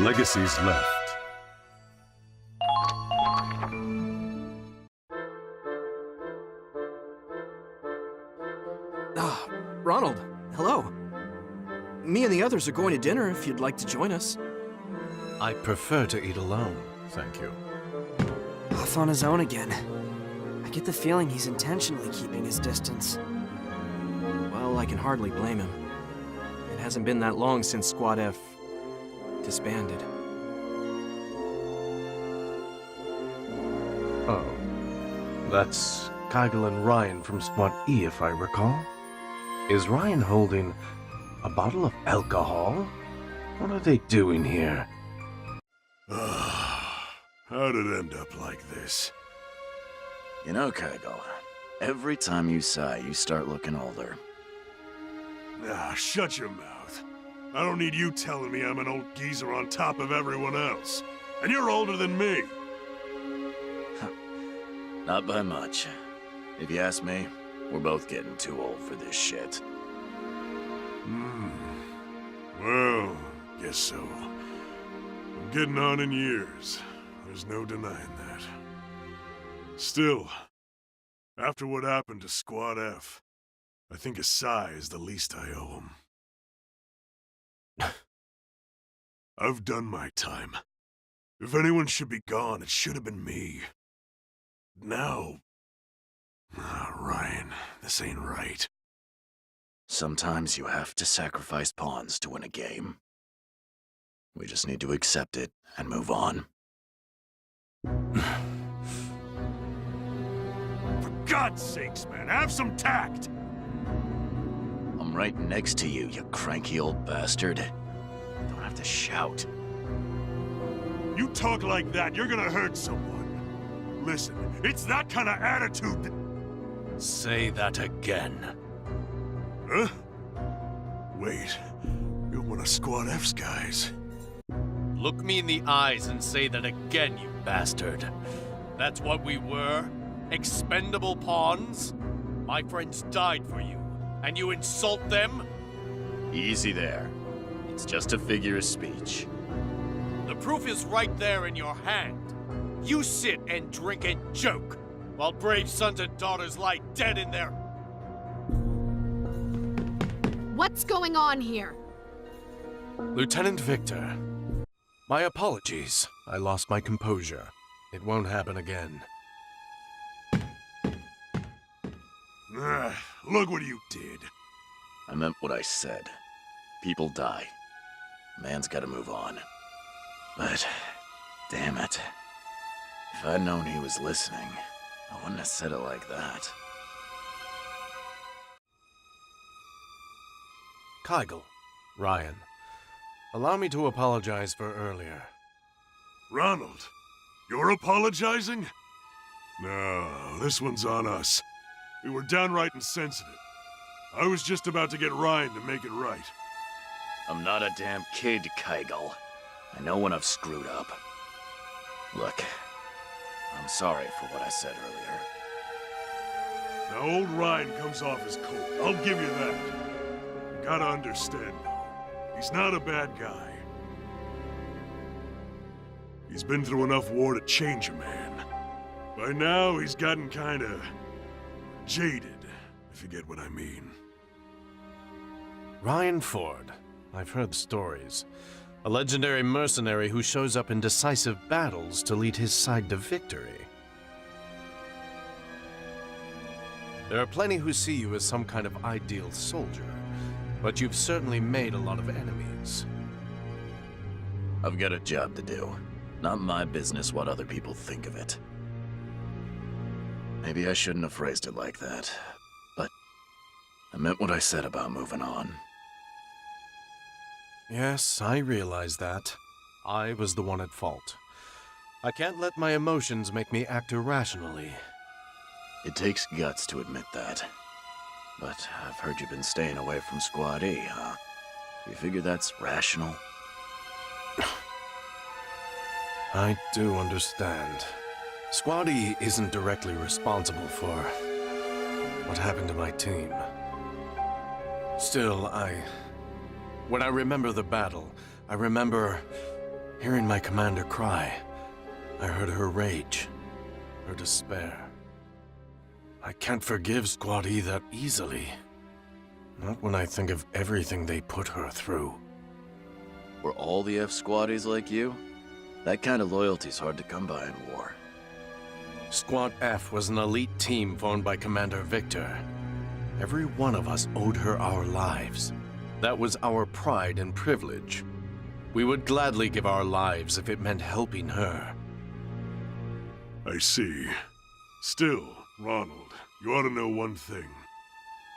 Legacies left. Ah, Ronald, hello. Me and the others are going to dinner if you'd like to join us. I prefer to eat alone, thank you. Off on his own again. I get the feeling he's intentionally keeping his distance. Well, I can hardly blame him. It hasn't been that long since Squad F disbanded. Oh. That's Kygel and Ryan from Squad E, if I recall. Is Ryan holding a bottle of alcohol? What are they doing here? How'd it end up like this? You know, Kygel, every time you sigh, you start looking older. Ah, shut your mouth. I don't need you telling me I'm an old geezer on top of everyone else. And you're older than me. Not by much. If you ask me, we're both getting too old for this shit. Well, guess so. I'm getting on in years. There's no denying that. Still, after what happened to Squad F, I think a sigh is the least I owe him. I've done my time. If anyone should be gone, it should have been me. Now... Ryan, this ain't right. Sometimes you have to sacrifice pawns to win a game. We just need to accept it and move on. For God's sakes, man, have some tact! I'm right next to you, you cranky old bastard. Don't have to shout. You talk like that, you're gonna hurt someone. Listen, it's that kind of attitude that... Say that again. Huh? Wait, you're one of Squad F's guys. Look me in the eyes and say that again, you bastard. That's what we were? Expendable pawns? My friends died for you, and you insult them? Easy there. It's just a figure of speech. The proof is right there in your hand. You sit and drink and joke, while brave sons and daughters lie dead in their... What's going on here? Lieutenant Victor, my apologies. I lost my composure. It won't happen again. Look what you did. I meant what I said. People die. Man's gotta move on. But, damn it. If I'd known he was listening, I wouldn't have said it like that. Kygel, Ryan, allow me to apologize for earlier. Ronald, you're apologizing? No, this one's on us. We were downright insensitive. I was just about to get Ryan to make it right. I'm not a damn kid, Kygel. I know when I've screwed up. Look, I'm sorry for what I said earlier. Now, old Ryan comes off as cold. I'll give you that. You gotta understand, though. He's not a bad guy. He's been through enough war to change a man. By now, he's gotten kinda... jaded, if you get what I mean. Ryan Ford. I've heard stories. A legendary mercenary who shows up in decisive battles to lead his side to victory. There are plenty who see you as some kind of ideal soldier, but you've certainly made a lot of enemies. I've got a job to do. Not my business what other people think of it. Maybe I shouldn't have phrased it like that, but I meant what I said about moving on. Yes, I realize that. I was the one at fault. I can't let my emotions make me act irrationally. It takes guts to admit that. But I've heard you've been staying away from Squad E, huh? You figure that's rational? I do understand. Squad E isn't directly responsible for what happened to my team. Still, when I remember the battle, I remember Hearing my commander cry, I heard her rage, her despair. I can't forgive Squad E that easily. Not when I think of everything they put her through. Were all the F squaddies like you? That kind of loyalty's hard to come by in war. Squad F was an elite team formed by Commander Victor. Every one of us owed her our lives. That was our pride and privilege. We would gladly give our lives if it meant helping her. I see. Still, Ronald, you ought to know one thing.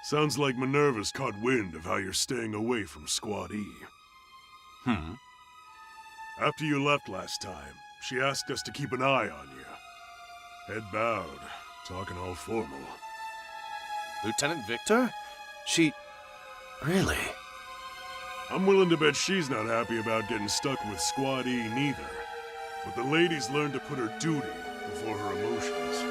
Sounds like Minerva's caught wind of how you're staying away from Squad E. After you left last time, she asked us to keep an eye on you. Head bowed, talking all formal. Lieutenant Victor? She... really? I'm willing to bet she's not happy about getting stuck with Squad E neither. But the lady's learned to put her duty before her emotions.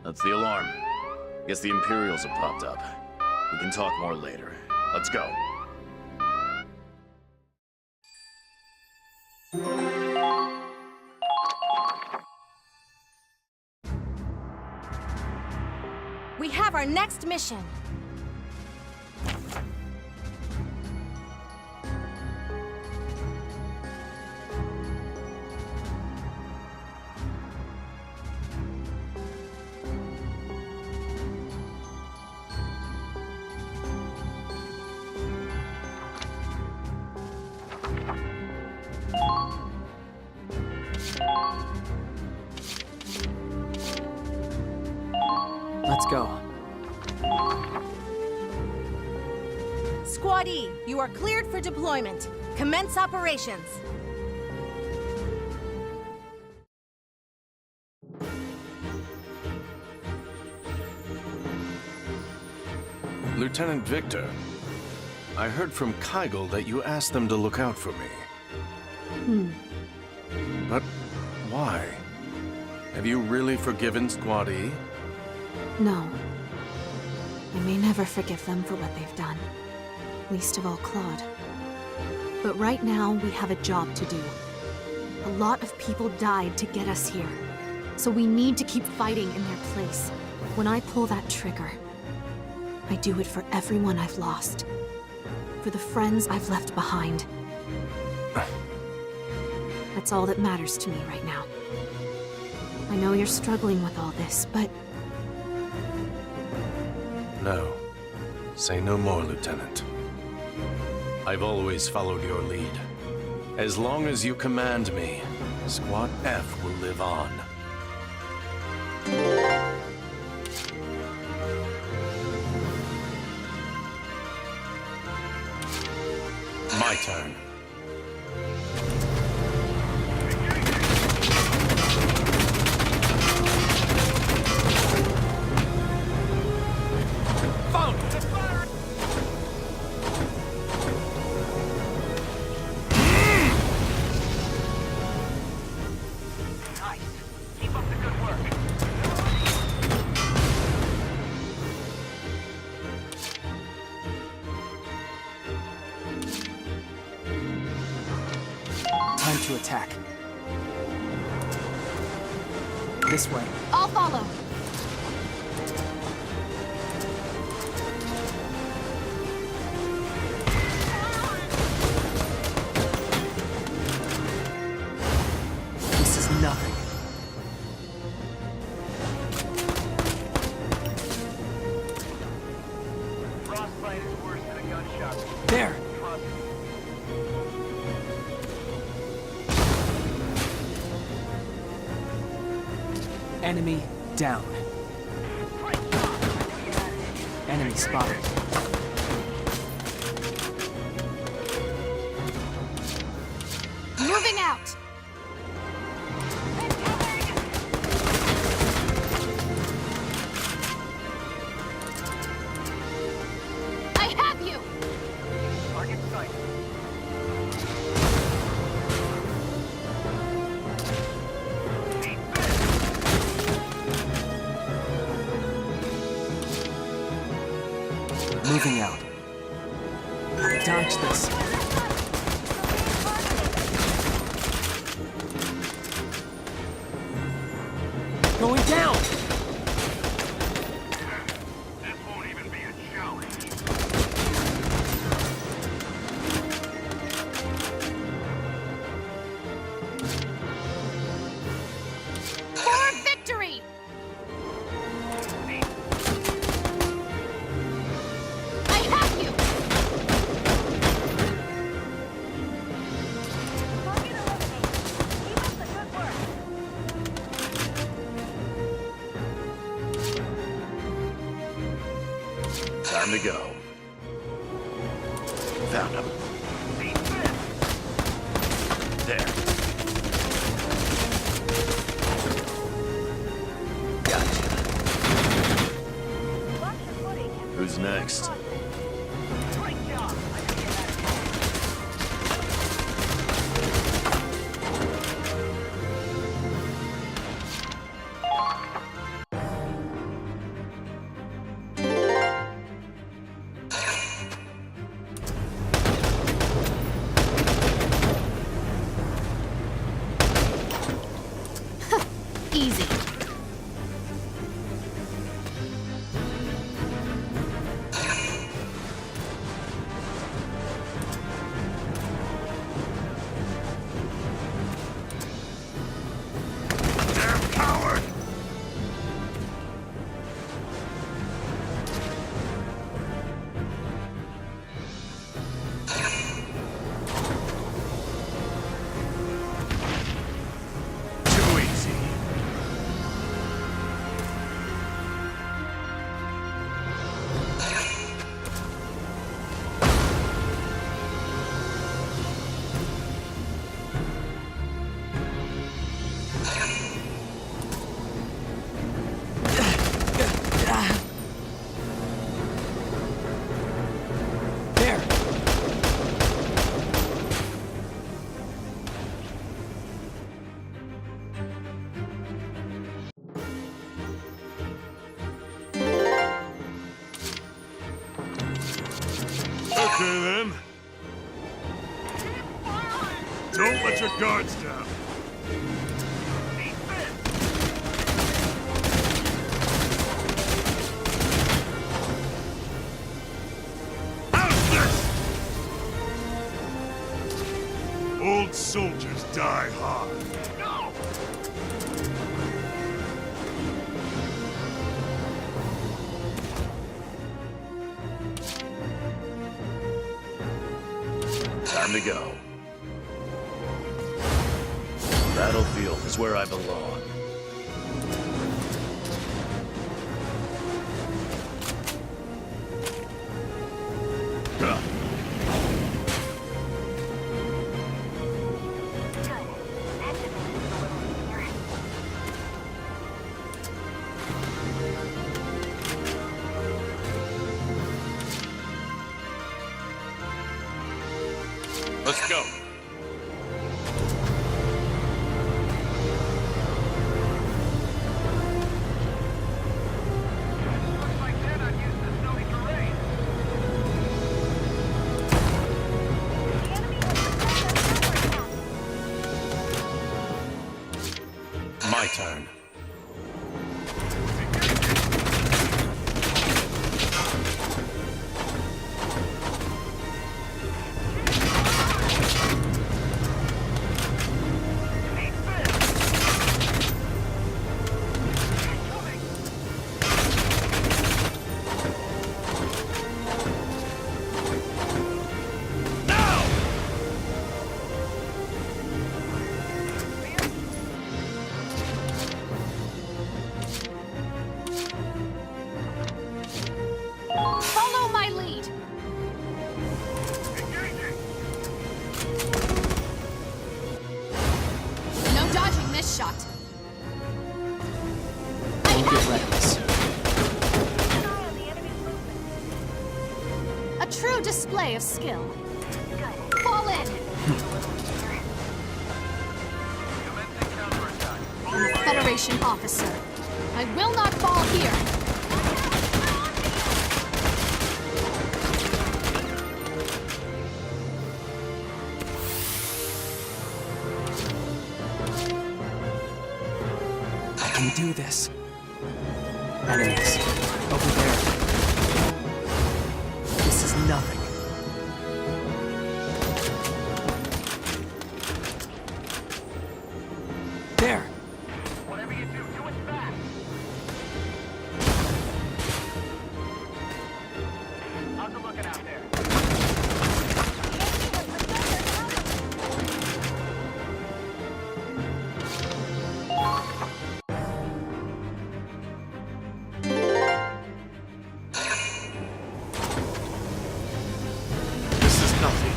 That's the alarm. Guess the Imperials have popped up. We can talk more later. Let's go. We have our next mission. Let's go. Squad E, you are cleared for deployment. Commence operations. Lieutenant Victor, I heard from Kygel that you asked them to look out for me. But why? Have you really forgiven Squad E? No. I may never forgive them for what they've done. Least of all Claude. But right now, we have a job to do. A lot of people died to get us here. So we need to keep fighting in their place. When I pull that trigger, I do it for everyone I've lost. For the friends I've left behind. That's all that matters to me right now. I know you're struggling with all this, but... No. Say no more, Lieutenant. I've always followed your lead. As long as you command me, Squad F will live on. My turn. Found it! Nice. Keep up the good work. Time to attack. This way. I'll follow. This is nothing. Frostbite is worse than a gunshot. There! Trust me. Enemy down. Enemy spotted. Moving out. I have you. Target sight. Moving out. dodge this. Going down! This won't even be a challenge. For victory! I have you! Target eliminated. Keep up the good work. Time to go. Found him. There. Gotcha. Watch your footing. Who's next? Great job. I can get that again. Easy. Damn coward! Too easy. There! Okay then. Don't let your guards down. How's this? Old soldiers die hard. No! Time to go. Battlefield is where I belong. Huh. Let's go. Looks like they're not used to snowy terrain. The enemy has successfully counterattacked. My turn. Follow my lead. No dodging this shot. I Don't get have reckless. Keep an eye on the enemy's movement. a true display of skill. Fall in. Commencing counterattack. I'm a Federation officer. I will not fall here. can do this. Enemies. Over there. This is nothing. There! Whatever you do, do it fast. How's it looking out there? This is nothing.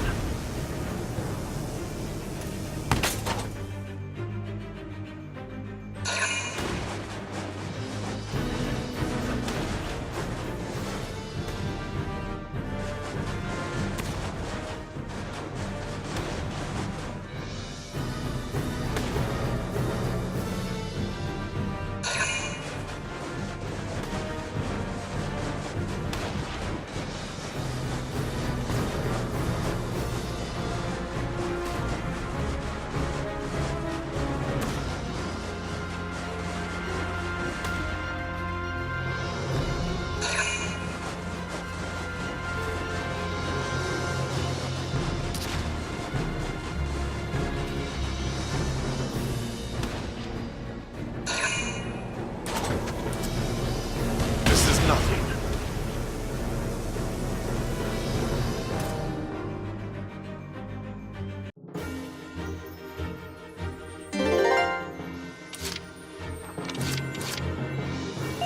This is nothing.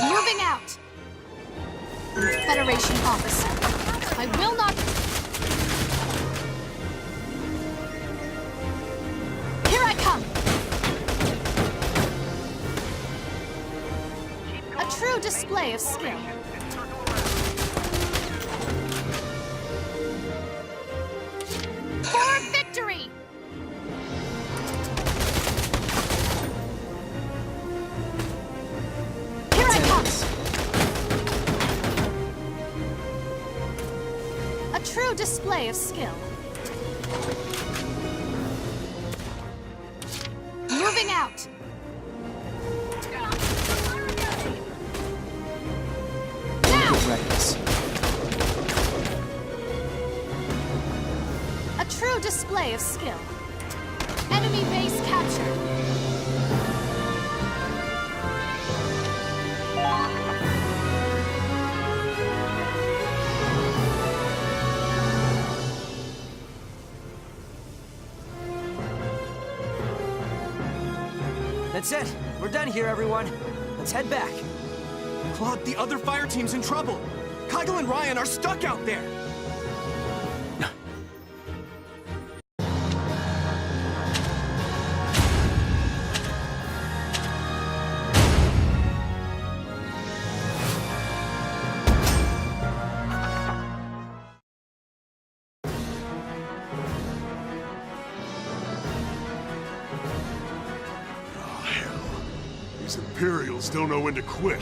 Moving out! Federation officer. I will not... Here I come! A true display of skill. For victory! Here I come! A true display of skill. Moving out! Now! Reckless. A true display of skill. Enemy base captured. That's it. We're done here, everyone. Let's head back. Claude, the other fire team's in trouble. Kygel and Ryan are stuck out there. Oh, hell. These Imperials don't know when to quit.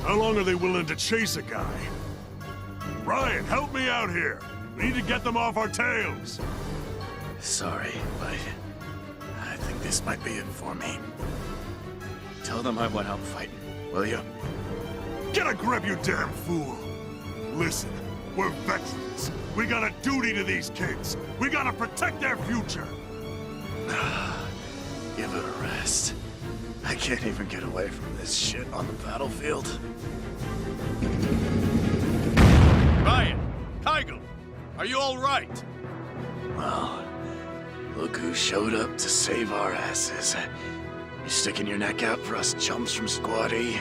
How long are they willing to chase a guy? Ryan, help me out here. We need to get them off our tails. Sorry, but I think this might be it for me. Tell them I went out fighting, will you? Get a grip, you damn fool! Listen, we're veterans. We got a duty to these kids. We gotta protect their future. Give it a rest. I can't even get away from this shit on the battlefield. Ryan! Kygel! Are you alright? Well, look who showed up to save our asses. You sticking your neck out for us chumps from Squad E?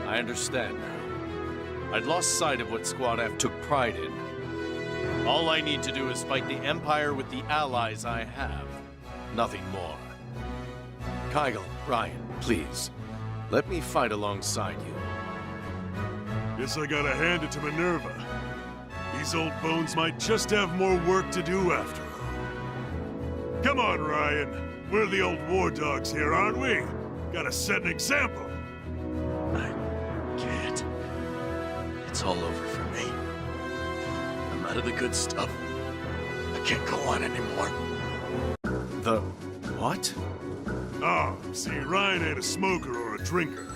I understand now. I'd lost sight of what Squad F took pride in. All I need to do is fight the Empire with the allies I have. Nothing more. Kygel, Ryan, please. Let me fight alongside you. Guess I gotta hand it to Minerva. These old bones might just have more work to do after all. Come on, Ryan. We're the old war dogs here, aren't we? Gotta set an example. I can't. It's all over for me. I'm out of the good stuff. I can't go on anymore. The what? Oh, see, Ryan ain't a smoker or a drinker.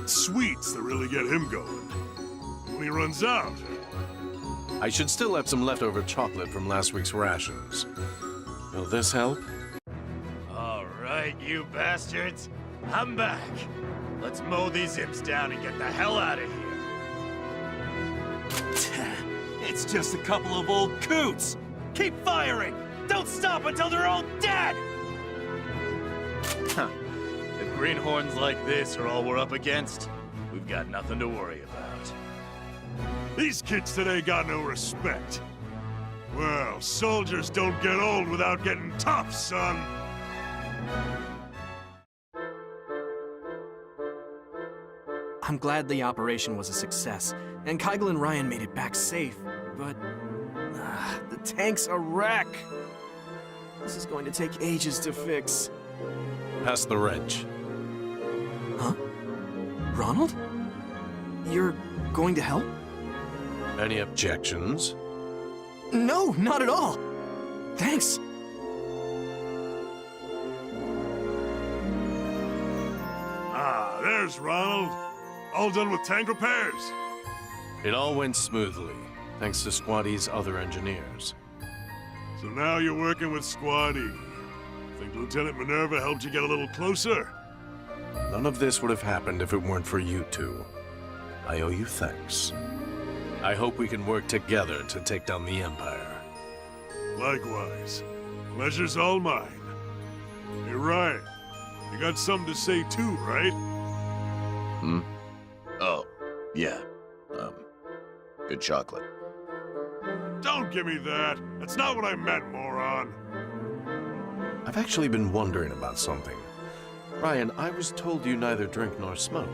It's sweets that really get him going. When he runs out... I should still have some leftover chocolate from last week's rations. Will this help? All right, you bastards. I'm back. Let's mow these imps down and get the hell out of here. It's just a couple of old coots! Keep firing! Don't stop until they're all dead! Huh. If greenhorns like this are all we're up against, we've got nothing to worry about. These kids today got no respect. Well, soldiers don't get old without getting tough, son. I'm glad the operation was a success, and Kygel and Ryan made it back safe, but... the tank's a wreck! This is going to take ages to fix. Pass the wrench. Huh? Ronald? You're going to help? Any objections? No, not at all! Thanks! Ah, there's Ronald. All done with tank repairs. It all went smoothly, thanks to Squad E's other engineers. So now you're working with Squad E. Think Lieutenant Minerva helped you get a little closer? None of this would have happened if it weren't for you two. I owe you thanks. I hope we can work together to take down the Empire. Likewise. Pleasure's all mine. Hey, Ryan, you got something to say too, right? Hmm? Oh, yeah. Good chocolate. Don't give me that. That's not what I meant, moron. I've actually been wondering about something. Ryan, I was told you neither drink nor smoke.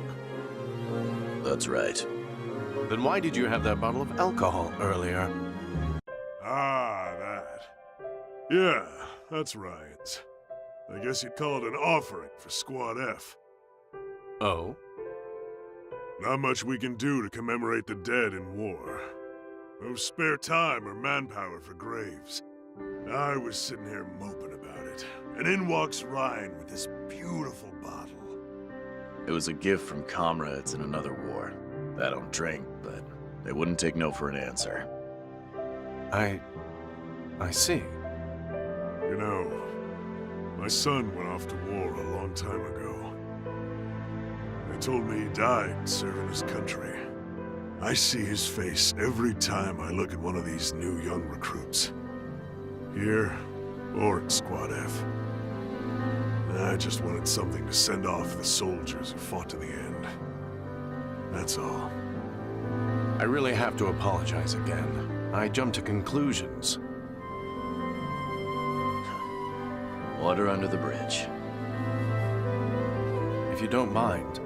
That's right. Then why did you have that bottle of alcohol earlier? Ah, that. Yeah, that's Ryan's. I guess you'd call it an offering for Squad F. Oh? Not much we can do to commemorate the dead in war. No spare time or manpower for graves. I was sitting here moping about it, and in walks Ryan with this beautiful bottle. It was a gift from comrades in another war. I don't drink, but they wouldn't take no for an answer. I see. You know, my son went off to war a long time ago. They told me he died serving his country. I see his face every time I look at one of these new young recruits. Here, or at Squad F. I just wanted something to send off the soldiers who fought to the end. That's all. I really have to apologize again. I jumped to conclusions. Water under the bridge. If you don't mind,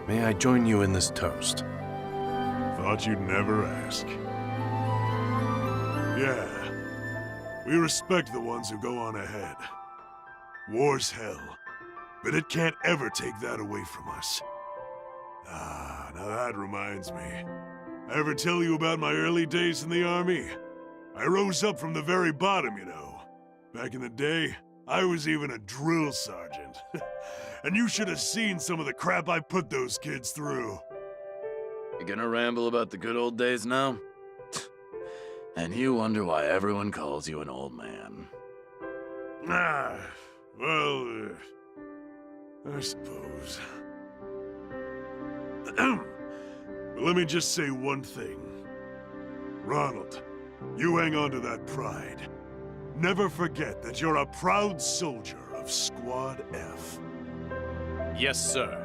may I join you in this toast? Thought you'd never ask. Yeah. We respect the ones who go on ahead. War's hell, but it can't ever take that away from us. Ah, now that reminds me. I ever tell you about my early days in the Army? I rose up from the very bottom, you know. Back in the day, I was even a drill sergeant. And you should have seen some of the crap I put those kids through. You gonna ramble about the good old days now? And you wonder why everyone calls you an old man. Ah, well, I suppose. But let me just say one thing. Ronald, you hang on to that pride. Never forget that you're a proud soldier of Squad F. Yes, sir.